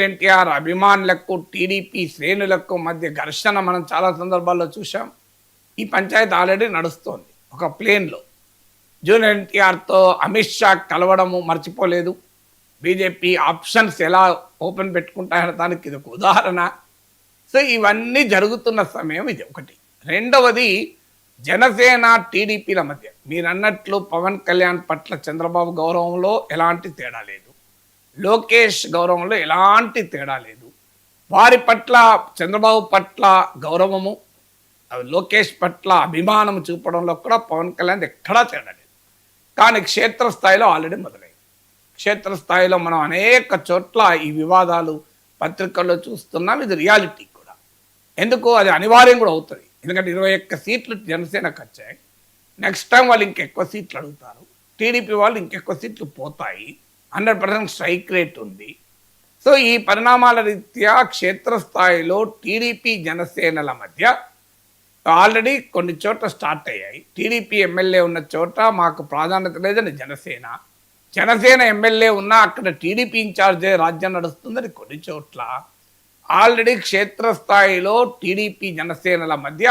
ఎన్టీఆర్ అభిమానులకు టీడీపీ శ్రేణులకు మధ్య ఘర్షణ మనం చాలా సందర్భాల్లో చూసాం. ఈ పంచాయతీ ఆల్రెడీ నడుస్తోంది. ఒక ప్లేన్లో జూనియర్ ఎన్టీఆర్తో అమిత్ షా కలవడము మర్చిపోలేదు. బీజేపీ ఆప్షన్స్ ఎలా ఓపెన్ పెట్టుకుంటాయనే దానికి ఇది ఒక ఉదాహరణ. సో ఇవన్నీ జరుగుతున్న సమయం ఇది ఒకటి. రెండవది, జనసేన టీడీపీల మధ్య మీరు అన్నట్లు పవన్ కళ్యాణ్ పట్ల చంద్రబాబు గౌరవంలో ఎలాంటి తేడా లేదు, లోకేష్ గౌరవంలో ఎలాంటి తేడా లేదు. వారి పట్ల చంద్రబాబు పట్ల గౌరవము, లోకేష్ పట్ల అభిమానం చూపడంలో కూడా పవన్ కళ్యాణ్ ఎక్కడా తేడా లేదు. కానీ క్షేత్రస్థాయిలో ఆల్రెడీ మొదలైంది. క్షేత్రస్థాయిలో మనం అనేక చోట్ల ఈ వివాదాలు పత్రికల్లో చూస్తున్నాం. ఇది రియాలిటీ కూడా. ఎందుకు అది అనివార్యం కూడా అవుతుంది. ఎందుకంటే 21 సీట్లు జనసేనకు వచ్చాయి. నెక్స్ట్ టైం వాళ్ళు ఇంకెక్కువ సీట్లు అడుగుతారు. టీడీపీ వాళ్ళు ఇంకెక్కువ సీట్లు పోతాయి. 100% స్ట్రైక్ రేట్ ఉంది. సో ఈ పరిణామాల రీత్యా క్షేత్రస్థాయిలో టీడీపీ జనసేనల మధ్య ఆల్రెడీ కొన్ని చోట్ల స్టార్ట్ అయ్యాయి. టీడీపీ ఎమ్మెల్యే ఉన్న చోట మాకు ప్రాధాన్యత లేదని జనసేన ఎమ్మెల్యే ఉన్నా అక్కడ టీడీపీ ఇన్ఛార్జే రాజ్యం నడుస్తుందని కొన్ని చోట్ల ఆల్రెడీ క్షేత్రస్థాయిలో టీడీపీ జనసేనల మధ్య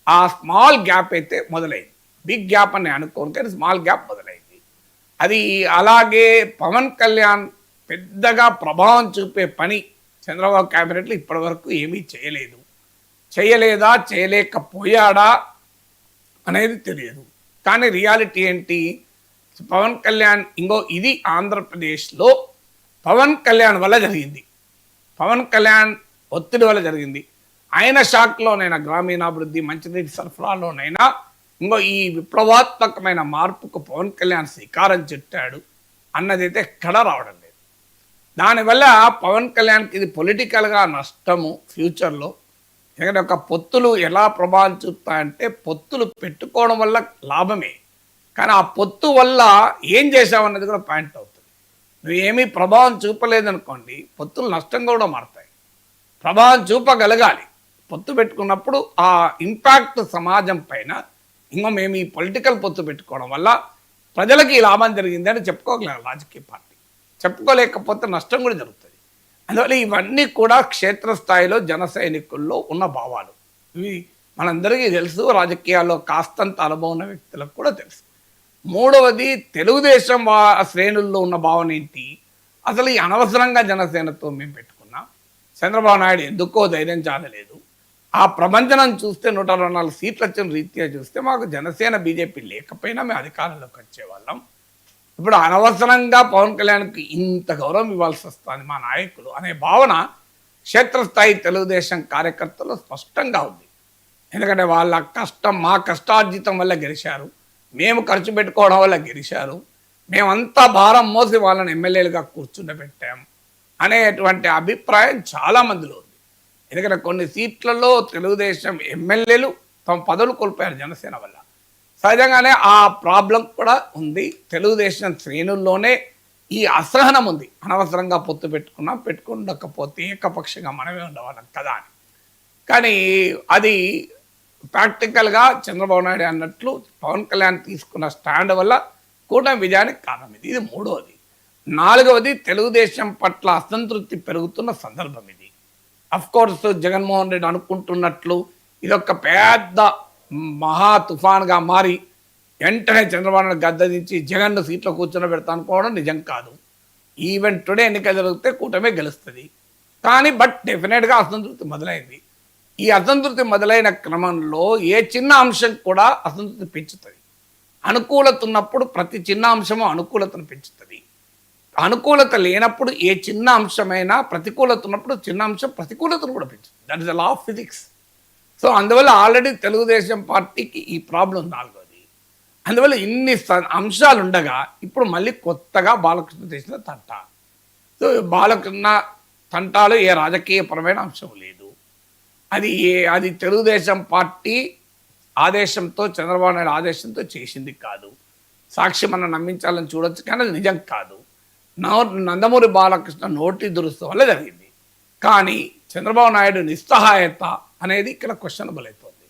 ఆ స్మాల్ గ్యాప్ అయితే మొదలైంది. బిగ్ గ్యాప్ అని అనుకోను, కానీ స్మాల్ గ్యాప్ మొదలైంది. అది అలాగే పవన్ కళ్యాణ్ పెద్దగా ప్రభావం చూపే పని చంద్రబాబు క్యాబినెట్లో ఇప్పటి వరకు ఏమీ చేయలేదా, చేయలేకపోయాడా అనేది తెలియదు. కానీ రియాలిటీ ఏంటి, పవన్ కళ్యాణ్ ఇది ఆంధ్రప్రదేశ్లో పవన్ కళ్యాణ్ వల్ల జరిగింది. పవన్ కళ్యాణ్ ఒత్తిడి వల్ల జరిగింది. ఆయన శాఖలోనైనా గ్రామీణాభివృద్ధి, మంచినీటి సరఫరాలోనైనా ఈ విప్లవాత్మకమైన మార్పుకు పవన్ కళ్యాణ్ శ్రీకారం చుట్టాడు అన్నదైతే ఎక్కడా రావడం లేదు. దానివల్ల పవన్ కళ్యాణ్కి ఇది పొలిటికల్గా నష్టము ఫ్యూచర్లో. ఎందుకంటే ఒక పొత్తులు ఎలా ప్రభావం చూపుతాయంటే, పొత్తులు పెట్టుకోవడం వల్ల లాభమే, కానీ ఆ పొత్తు వల్ల ఏం చేసావన్నది కూడా పాయింట్ అవుతుంది. నువ్వు ఏమీ ప్రభావం చూపలేదనుకోండి, పొత్తులు నష్టంగా కూడా మారుతాయి. ప్రభావం చూపగలగాలి. పొత్తు పెట్టుకున్నప్పుడు ఆ ఇంపాక్ట్ సమాజం పైన మేము ఈ పొలిటికల్ పొత్తు పెట్టుకోవడం వల్ల ప్రజలకి లాభం జరిగింది అని చెప్పుకోగలరు రాజకీయ పార్టీ. చెప్పుకోలేకపోతే నష్టం కూడా జరుగుతుంది. అందువల్ల ఇవన్నీ కూడా క్షేత్రస్థాయిలో జన సైనికుల్లో ఉన్న భావాలు. ఇవి మనందరికీ తెలుసు, రాజకీయాల్లో కాస్తంత అనుభవం ఉన్న వ్యక్తులకు కూడా తెలుసు. మూడవది, తెలుగుదేశం శ్రేణుల్లో ఉన్న భావన ఏంటి, అసలు ఈ అనవసరంగా జనసేనతో మేము పెట్టుకున్నాం, చంద్రబాబు నాయుడు ఎందుకో ధైర్యం చాలలేదు, ఆ ప్రపంచనం చూస్తే 124 సీట్లు వచ్చిన రీత్యా చూస్తే మాకు జనసేన బీజేపీ లేకపోయినా మేము అధికారంలోకి వచ్చేవాళ్ళం. ఇప్పుడు అనవసరంగా పవన్ కళ్యాణ్కి ఇంత గౌరవం ఇవ్వాల్సి వస్తుంది మా నాయకులు అనే భావన క్షేత్రస్థాయి తెలుగుదేశం కార్యకర్తలు స్పష్టంగా ఉంది. ఎందుకంటే వాళ్ళ కష్టం, మా కష్టార్జితం వల్ల గెలిచారు, మేము ఖర్చు పెట్టుకోవడం వల్ల గెలిచారు, మేమంతా భారం మోసి వాళ్ళని ఎమ్మెల్యేలుగా కూర్చుండబెట్టాం అనేటువంటి అభిప్రాయం చాలామందిలో ఉంది. ఎందుకంటే కొన్ని సీట్లలో తెలుగుదేశం ఎమ్మెల్యేలు తమ పదవులు కోల్పోయారు జనసేన వల్ల. సహజంగానే ఆ ప్రాబ్లం కూడా ఉంది. తెలుగుదేశం శ్రేణుల్లోనే ఈ అసహనం ఉంది. అనవసరంగా పొత్తు పెట్టుకుండకపోతే ఏకపక్షంగా మనమే ఉండేవాళ్ళం కదా అని. కానీ అది ప్రాక్టికల్గా చంద్రబాబు నాయుడు అన్నట్లు పవన్ కళ్యాణ్ తీసుకున్న స్టాండ్ వల్ల కూడా విజయానికి కారణం ఇది మూడవది. నాలుగవది, తెలుగుదేశం పట్ల అసంతృప్తి పెరుగుతున్న సందర్భం ఇది. అఫ్కోర్స్ జగన్మోహన్ రెడ్డి అనుకుంటున్నట్లు ఇదొక పెద్ద మహా తుఫాన్గా మారి వెంటనే చంద్రబాబు నాయుడు గద్దదించి జగన్ను సీట్లో కూర్చొని పెడతా అనుకోవడం నిజం కాదు. ఈవెన్ టుడే ఎన్నిక జరిగితే కూటమే గెలుస్తుంది. కానీ డెఫినెట్గా అసంతృప్తి మొదలైంది. ఈ అసంతృప్తి మొదలైన క్రమంలో ఏ చిన్న అంశం కూడా అసంతృప్తి పెంచుతుంది. అనుకూలత ఉన్నప్పుడు ప్రతి చిన్న అంశము అనుకూలతను పెంచుతుంది. అనుకూలత లేనప్పుడు ఏ చిన్న అంశమైనా, ప్రతికూలత ఉన్నప్పుడు చిన్న అంశం ప్రతికూలతను కూడా పెంచుతుంది. That is the law of physics. So అందువల్ల ఆల్రెడీ తెలుగుదేశం పార్టీకి ఈ ప్రాబ్లం నాలుగోది. అందువల్ల ఇన్ని అంశాలు ఉండగా ఇప్పుడు మళ్ళీ కొత్తగా బాలకృష్ణ చేసిన తంట. సో బాలకృష్ణ తంటాలు ఏ రాజకీయపరమైన అంశం లేదు. అది తెలుగుదేశం పార్టీ ఆదేశంతో, చంద్రబాబు నాయుడు ఆదేశంతో చేసింది కాదు. సాక్షి మనం నమ్మించాలని చూడొచ్చు, కానీ అది నిజం కాదు. నందమూరి బాలకృష్ణ నోటి దురుస్తు వల్ల జరిగింది. కానీ చంద్రబాబు నాయుడు నిస్సహాయత అనేది ఇక్కడ క్వశ్చనబుల్ అవుతుంది.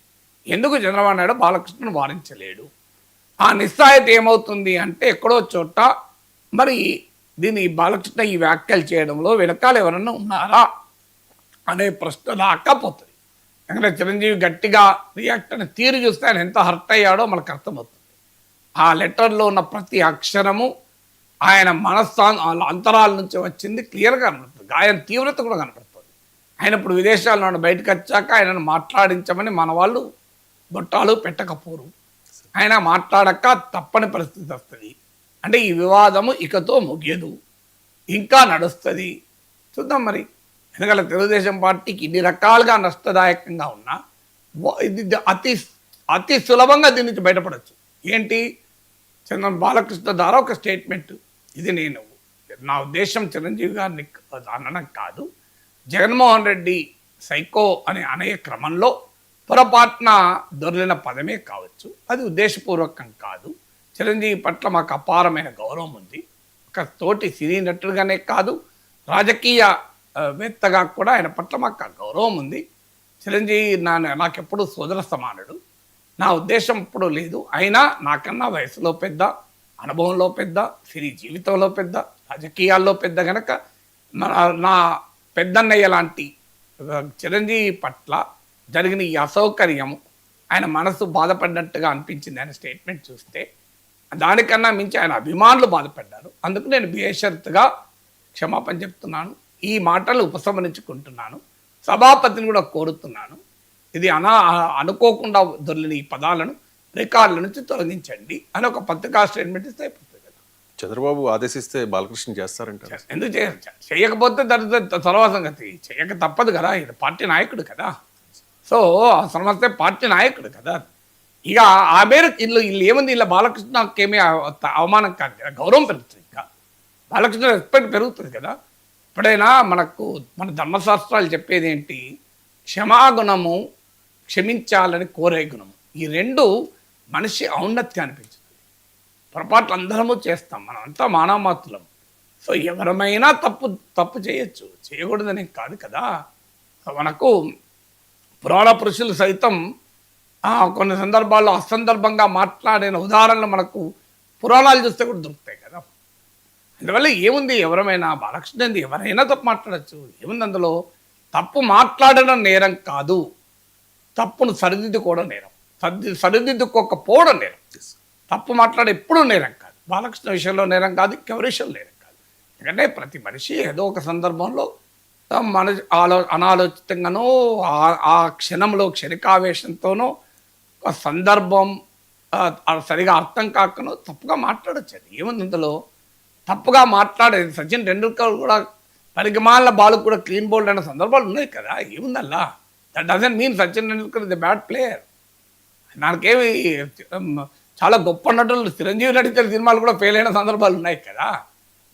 ఎందుకు చంద్రబాబు నాయుడు బాలకృష్ణను వారించలేడు? ఆ నిస్సహాయత ఏమవుతుంది అంటే, ఎక్కడో చోట మరి దీన్ని బాలకృష్ణ ఈ వ్యాఖ్యలు చేయడంలో వెనకాల ఎవరన్నా ఉన్నారా అనే ప్రశ్న రాకపోతుంది. ఎందుకంటే చిరంజీవి గట్టిగా రియాక్ట్ అయిన తీరు చూస్తే ఆయన ఎంత హర్ట్ అయ్యాడో మనకు అర్థమవుతుంది. ఆ లెటర్లో ఉన్న ప్రతి అక్షరము ఆయన అంతరాల నుంచి వచ్చింది క్లియర్గా కనబడుతుంది. గాయం తీవ్రత కూడా కనబడుతుంది. ఆయన ఇప్పుడు విదేశాల్లో నుండి బయటకు వచ్చాక ఆయనను మాట్లాడించమని మన వాళ్ళు బొట్టాలు పెట్టకపోరు. ఆయన మాట్లాడక తప్పని పరిస్థితి వస్తుంది. అంటే ఈ వివాదము ఇకతో ముగియదు, ఇంకా నడుస్తుంది. చూద్దాం మరి. ఎందుకంటే తెలుగుదేశం పార్టీకి ఇన్ని రకాలుగా నష్టదాయకంగా ఉన్నా ఇది అతి సులభంగా దీని నుంచి బయటపడవచ్చు. ఏంటి, బాలకృష్ణ ద్వారా ఒక స్టేట్మెంట్, ఇది నేను నా ఉద్దేశం చిరంజీవి గారిని అనడం కాదు, జగన్మోహన్ రెడ్డి సైకో అని అనే క్రమంలో పొరపాటున దొరికిన పదమే కావచ్చు. అది ఉద్దేశపూర్వకం కాదు. చిరంజీవి పట్ల మాకు అపారమైన గౌరవం ఉంది. ఒక తోటి సినీ నటుడుగానే కాదు, రాజకీయ వేత్తగా కూడా ఆయన పట్ల మాకు గౌరవం ఉంది. చిరంజీవి నాకెప్పుడు సోదర సమానుడు. నా ఉద్దేశం ఇప్పుడు లేదు. అయినా నాకన్నా వయసులో పెద్ద, అనుభవంలో పెద్ద, సినీ జీవితంలో పెద్ద, రాజకీయాల్లో పెద్ద గనక నా పెద్దన్నయ్య లాంటి చిరంజీవి పట్ల జరిగిన ఈ అసౌకర్యము ఆయన మనసు బాధపడినట్టుగా అనిపించింది. ఆయన స్టేట్మెంట్ చూస్తే దానికన్నా మించి ఆయన అభిమానులు బాధపడ్డారు. అందుకు నేను బేషరతుగా క్షమాపణ చెప్తున్నాను. ఈ మాటలు ఉపసంహరించుకుంటున్నాను. సభాపతిని కూడా కోరుతున్నాను, ఇది అనుకోకుండా దొరికిన ఈ పదాలను రికార్డుల నుంచి తొలగించండి అని ఒక పత్రికా స్టేట్మెంట్ ఇస్తే అయిపోతుంది కదా. చంద్రబాబు ఆదేశిస్తే బాలకృష్ణ చేస్తారంట. ఎందుకు చేయకపోతే తర్వాత సంగతి, చేయక తప్పదు కదా. ఇది పార్టీ నాయకుడు కదా. సో అవసరం వస్తే పార్టీ నాయకుడు కదా. ఇక ఆ మేరకు వీళ్ళు ఏముంది, ఇలా బాలకృష్ణకేమీ అవమానం కాదు కదా, గౌరవం పెరుగుతుంది. ఇంకా బాలకృష్ణ రెస్పెక్ట్ పెరుగుతుంది కదా. ఎప్పుడైనా మన ధర్మశాస్త్రాలు చెప్పేది ఏంటి, క్షమాగుణము, క్షమించాలని కోరే గుణము, ఈ రెండు మనిషి ఔన్నత్యాన్ని పెంచుతుంది. పొరపాట్లు అందరము చేస్తాం, మనం అంతా మానవమాత్రులం. సో ఎవరమైనా తప్పు చేయొచ్చు, చేయకూడదని కాదు కదా. మనకు పురాణ పురుషులు సైతం కొన్ని సందర్భాల్లో అసందర్భంగా మాట్లాడిన ఉదాహరణలు మనకు పురాణాలు చూస్తే కూడా దొరుకుతాయి కదా. అందువల్ల ఏముంది, ఎవరమైనా బాలకృష్ణ ఎవరైనా తప్పు మాట్లాడచ్చు. ఏముంది అందులో, తప్పు మాట్లాడడం నేరం కాదు, తప్పును సరిదిద్దుకోవడం నేరం, సరిదిద్దుకోకపోవడం నేరం. తప్పు మాట్లాడే ఎప్పుడూ నేరం కాదు. బాలకృష్ణ విషయంలో నేరం కాదు, ఎవరి విషయంలో నేరం కాదు. ఎందుకంటే ప్రతి మనిషి ఏదో ఒక సందర్భంలో అనాలోచితంగానో ఆ క్షణంలో క్షణికావేశంతోనో ఒక సందర్భం సరిగా అర్థం కాకనో తప్పుగా మాట్లాడచ్చు. అది ఏముంది అందులో, తప్పుగా మాట్లాడేది. సచిన్ టెండూల్కర్ కూడా పరిగమాల బాల్ కూడా క్లీన్ బౌల్డ్ అనే సందర్భాలు ఉన్నాయి కదా. ఏముందల్లా, that doesn't mean Sachin Tendulkar is a bad player. దానికేమి చాలా గొప్ప నటులు చిరంజీవి నటించిన సినిమాలు కూడా ఫెయిల్ అయిన సందర్భాలు ఉన్నాయి కదా.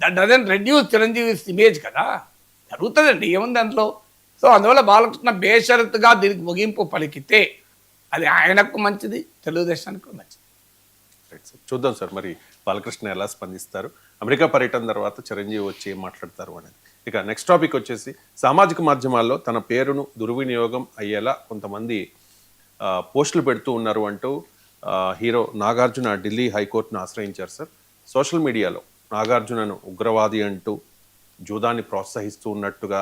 That doesn't reduce Chiranjeevi image కదా. జరుగుతుందండి, ఏముంది అందులో. సో అందువల్ల బాలకృష్ణ బేషరతుగా దీనికి ముగింపు పలికితే అది ఆయనకు మంచిది, తెలుగుదేశానికి మంచిది. చూద్దాం సార్, మరి బాలకృష్ణ ఎలా స్పందిస్తారు, అమెరికా పర్యటన తర్వాత చిరంజీవి వచ్చి ఏం మాట్లాడతారు అనేది. ఇక నెక్స్ట్ టాపిక్ వచ్చేసి, సామాజిక మాధ్యమాల్లో తన పేరును దుర్వినియోగం అయ్యేలా కొంతమంది పోస్టులు పెడుతూ ఉన్నారు అంటూ హీరో నాగార్జున ఢిల్లీ హైకోర్టును ఆశ్రయించారు సార్. సోషల్ మీడియాలో నాగార్జునను ఉగ్రవాది అంటూ జూదాన్ని ప్రోత్సహిస్తూ ఉన్నట్టుగా